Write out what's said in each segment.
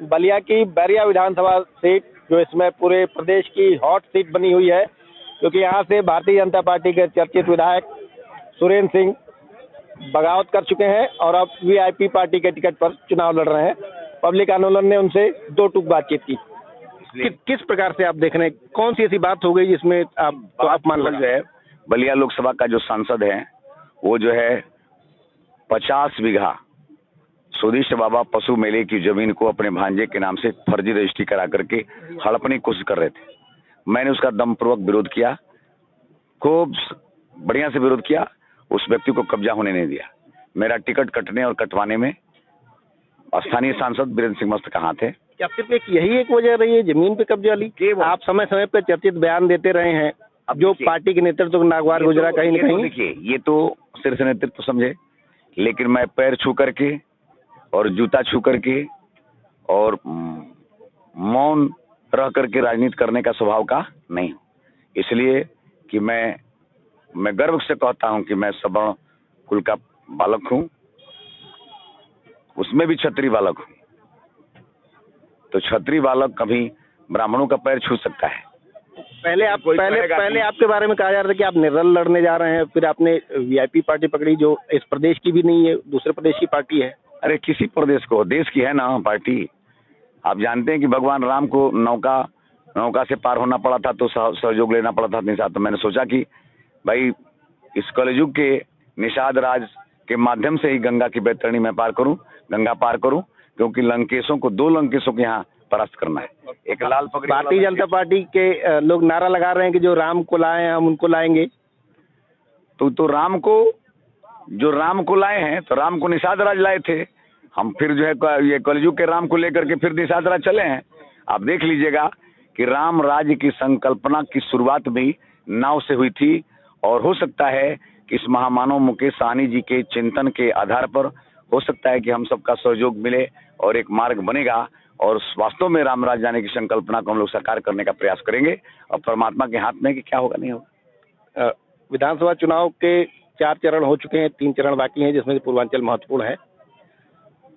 बलिया की बैरिया विधानसभा सीट जो इसमें पूरे प्रदेश की हॉट सीट बनी हुई है, क्योंकि यहाँ से भारतीय जनता पार्टी के चर्चित विधायक सुरेंद्र सिंह बगावत कर चुके हैं और अब वीआईपी पार्टी के टिकट पर चुनाव लड़ रहे हैं। पब्लिक आंदोलन ने उनसे दो टूक बातचीत की। किस प्रकार से आप देख रहे हैं, कौन सी ऐसी बात हो गई जिसमें आपको अपमान लग जो है? बलिया लोकसभा का जो सांसद है वो जो है 50 बीघा सुदिष्ट बाबा पशु मेले की जमीन को अपने भांजे के नाम से फर्जी रजिस्ट्री करा करके हड़पने की कोशिश कर रहे थे। मैंने उसका दमपूर्वक विरोध किया, खूब बढ़िया से विरोध किया। उस व्यक्ति को कब्जा होने नहीं दिया। मेरा टिकट कटने और कटवाने में स्थानीय सांसद वीरेंद्र सिंह मस्त कहाँ थे? क्या सिर्फ यही एक वजह रही है जमीन पे कब्जा वाली? आप समय समय पे चर्चित बयान देते रहे हैं, अब जो पार्टी के नेतृत्व को नागवार गुजरा कहीं न कहीं। देखिए, ये तो शीर्ष नेतृत्व समझे, लेकिन मैं पैर छू करके और जूता छू करके और मौन रह करके राजनीति करने का स्वभाव का नहीं हूँ। इसलिए कि मैं गर्व से कहता हूं कि मैं सवर्ण कुल का बालक हूं, उसमें भी क्षत्रिय बालक हूं। तो क्षत्रिय बालक कभी ब्राह्मणों का पैर छू सकता है? पहले आपके बारे में कहा जा रहा था कि आप निर्दल लड़ने जा रहे हैं, फिर आपने वीआईपी पार्टी पकड़ी जो इस प्रदेश की भी नहीं है, दूसरे प्रदेश की पार्टी है। अरे किसी प्रदेश को, देश की है ना पार्टी। आप जानते हैं कि भगवान राम को नौका से पार होना पड़ा था तो सहयोग लेना पड़ा था अपने साथ। तो मैंने सोचा कि भाई इस कलयुग के निषाद राज के माध्यम से ही गंगा की बैतरणी में गंगा पार करूं, क्योंकि लंकेशों को 2 लंकेशों को यहाँ परास्त करना है। एक लाल पगड़ी भारतीय जनता पार्टी के लोग नारा लगा रहे हैं कि जो राम को लाए हैं हम उनको लाएंगे। तो राम को लाए हैं तो राम को निषाद राज लाए थे। हम फिर जो है ये कलयुग के राम को लेकर के फिर निषाद राज चले हैं। आप देख लीजिएगा कि राम राज्य की संकल्पना की शुरुआत भी नाव से हुई थी, और हो सकता है कि इस महामानव मुकेश सहनी जी के चिंतन के आधार पर हो सकता है कि हम सबका सहयोग मिले और एक मार्ग बनेगा, और वास्तव में राम राज्य जाने की संकल्पना को हम लोग साकार करने का प्रयास करेंगे। और परमात्मा के हाथ में कि क्या होगा नहीं होगा। विधानसभा चुनाव के 4 चरण हो चुके हैं, 3 चरण बाकी हैं, जिसमें पूर्वांचल महत्वपूर्ण है।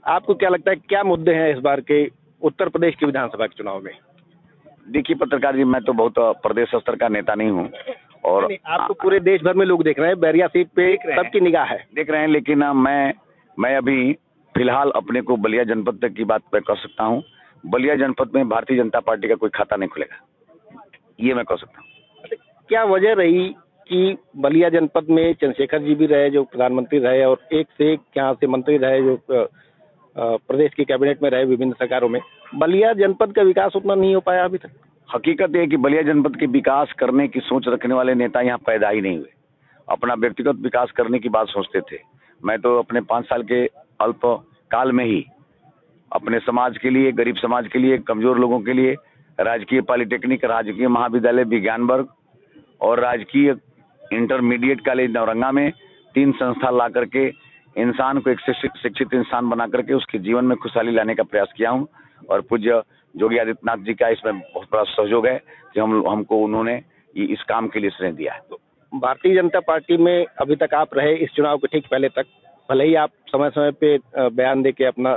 आपको क्या लगता है क्या मुद्दे हैं इस बार के उत्तर प्रदेश की विधानसभा के चुनाव में? देखिए पत्रकार जी, मैं तो बहुत प्रदेश स्तर का नेता नहीं हूँ, और आपको पूरे देश भर में लोग देख रहे हैं, बैरिया सीट पे सबकी निगाह है, देख रहे हैं। लेकिन मैं अभी फिलहाल अपने को बलिया जनपद तक की बात मैं कह सकता हूँ। बलिया जनपद में भारतीय जनता पार्टी का कोई खाता नहीं खुलेगा, ये मैं कह सकता हूँ। क्या वजह रही कि बलिया जनपद में चंद्रशेखर जी भी रहे जो प्रधानमंत्री रहे, और एक से एक यहाँ से मंत्री रहे जो प्रदेश की कैबिनेट में रहे विभिन्न सरकारों में, बलिया जनपद का विकास उतना नहीं हो पाया अभी तक? हकीकत है कि बलिया जनपद के विकास करने की सोच रखने वाले नेता यहाँ पैदा ही नहीं हुए। अपना व्यक्तिगत विकास करने की बात सोचते थे। मैं तो अपने 5 साल के अल्प काल में ही अपने समाज के लिए, गरीब समाज के लिए, कमजोर लोगों के लिए राजकीय पॉलिटेक्निक, राजकीय महाविद्यालय विज्ञान वर्ग और राजकीय इंटरमीडिएट कॉलेज नवरंगा में 3 संस्था ला करके इंसान को एक शिक्षित इंसान बना करके उसके जीवन में खुशहाली लाने का प्रयास किया हूँ। और पूज्य योगी आदित्यनाथ जी का इसमें बहुत बड़ा सहयोग है कि हमको उन्होंने इस काम के लिए श्रेय दिया है। तो भारतीय जनता पार्टी में अभी तक आप रहे, इस चुनाव के ठीक पहले तक, भले ही आप समय समय पे बयान दे के अपना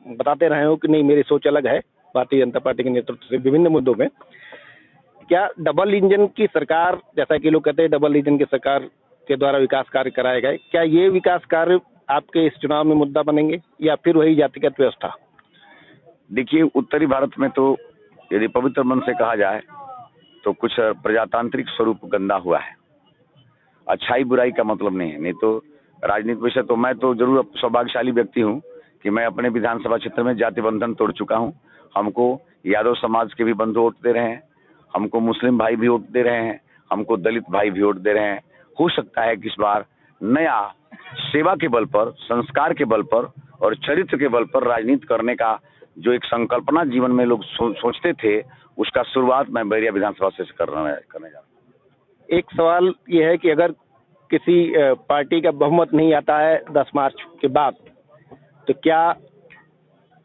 बताते रहे हो कि नहीं मेरी सोच अलग है भारतीय जनता पार्टी के नेतृत्व से विभिन्न मुद्दों में, क्या डबल इंजन की सरकार, जैसा कि लोग कहते हैं डबल इंजन की सरकार के द्वारा विकास कार्य कराए गए, क्या ये विकास कार्य आपके इस चुनाव में मुद्दा बनेंगे या फिर वही जातिगत व्यवस्था? देखिए, उत्तरी भारत में तो यदि पवित्र मन से कहा जाए तो कुछ प्रजातांत्रिक स्वरूप गंदा हुआ है। अच्छाई बुराई का मतलब नहीं है। नहीं तो राजनीति विषय तो मैं तो जरूर सौभाग्यशाली व्यक्ति हूँ कि मैं अपने विधानसभा क्षेत्र में जाति बंधन तोड़ चुका हूँ। हमको यादव समाज के भी बंधु वोट दे रहे हैं, हमको मुस्लिम भाई भी वोट दे रहे हैं, हमको दलित भाई भी वोट दे रहे हैं। हो सकता है कि इस बार नया सेवा के बल पर, संस्कार के बल पर और चरित्र के बल पर राजनीति करने का जो एक संकल्पना जीवन में लोग सोचते थे, उसका शुरुआत मैं बैरिया विधानसभा से करने जा रहा हूँ। एक सवाल ये है कि अगर किसी पार्टी का बहुमत नहीं आता है 10 मार्च के बाद, तो क्या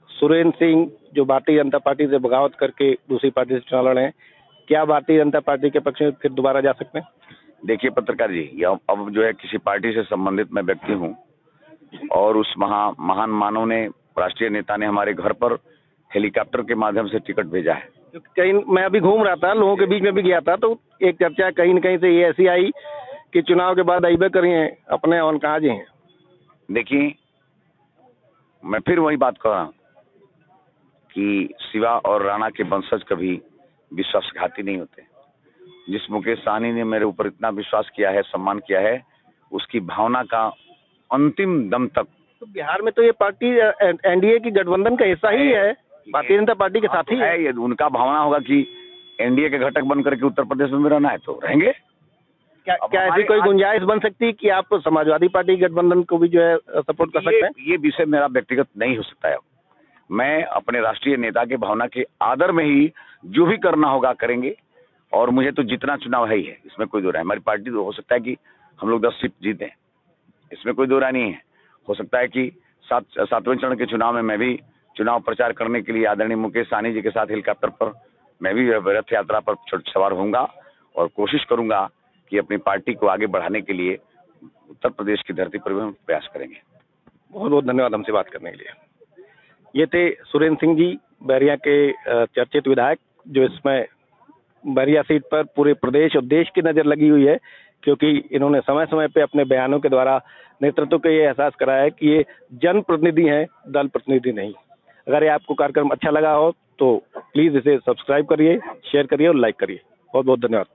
सुरेंद्र सिंह जो भारतीय जनता पार्टी से बगावत करके दूसरी पार्टी से चुनाव लड़े हैं, क्या भारतीय जनता पार्टी के पक्ष में फिर दोबारा जा सकते हैं? देखिए पत्रकार जी, अब जो है किसी पार्टी से संबंधित मैं व्यक्ति हूँ, और उस महान मानव ने, राष्ट्रीय नेता ने हमारे घर पर हेलीकॉप्टर के माध्यम से टिकट भेजा है। कहीं मैं अभी घूम रहा था, लोगों के बीच में भी गया था, तो एक चर्चा कहीं न कहीं से ये ऐसी आई कि चुनाव के बाद अइबे करिए अपने और कहाँ जी हैं। देखिए, मैं फिर वही बात कर रहा हूँ कि शिवा और राणा के वंशज कभी विश्वासघाती नहीं होते। जिस मुकेश सहनी ने मेरे ऊपर इतना विश्वास किया है, सम्मान किया है, उसकी भावना का अंतिम दम तक। तो बिहार में तो ये पार्टी एनडीए की गठबंधन का हिस्सा ही है, भारतीय जनता पार्टी के साथ ही है। ये उनका भावना होगा कि एनडीए के घटक बन करके उत्तर प्रदेश में रहना है तो रहेंगे। क्या ऐसी कोई गुंजाइश बन सकती है कि आप समाजवादी पार्टी गठबंधन को भी जो है सपोर्ट कर सकते हैं? ये विषय मेरा व्यक्तिगत नहीं हो सकता है। मैं अपने राष्ट्रीय नेता के भावना के आदर में ही जो भी करना होगा करेंगे, और मुझे तो जितना चुनाव है ही है, इसमें कोई दो राय। हमारी पार्टी तो हो सकता है कि हम लोग 10 सीट जीतें, इसमें कोई दो राय नहीं है। हो सकता है कि 7वें चरण के चुनाव में मैं भी चुनाव प्रचार करने के लिए आदरणीय मुकेश सहनी जी के साथ हेलीकॉप्टर पर मैं भी रथ यात्रा पर सवार होऊंगा और कोशिश करूंगा कि अपनी पार्टी को आगे बढ़ाने के लिए उत्तर प्रदेश की धरती पर भी हम प्रयास करेंगे। बहुत बहुत धन्यवाद हमसे बात करने के लिए। ये थे सुरेंद्र सिंह जी, बैरिया के चर्चित विधायक, जो इसमें बैरिया सीट पर पूरे प्रदेश और देश की नज़र लगी हुई है, क्योंकि इन्होंने समय समय पे अपने बयानों के द्वारा नेतृत्व को ये एहसास कराया है कि ये जनप्रतिनिधि हैं, दल प्रतिनिधि नहीं। अगर ये आपको कार्यक्रम अच्छा लगा हो तो प्लीज़ इसे सब्सक्राइब करिए, शेयर करिए और लाइक करिए। बहुत बहुत धन्यवाद।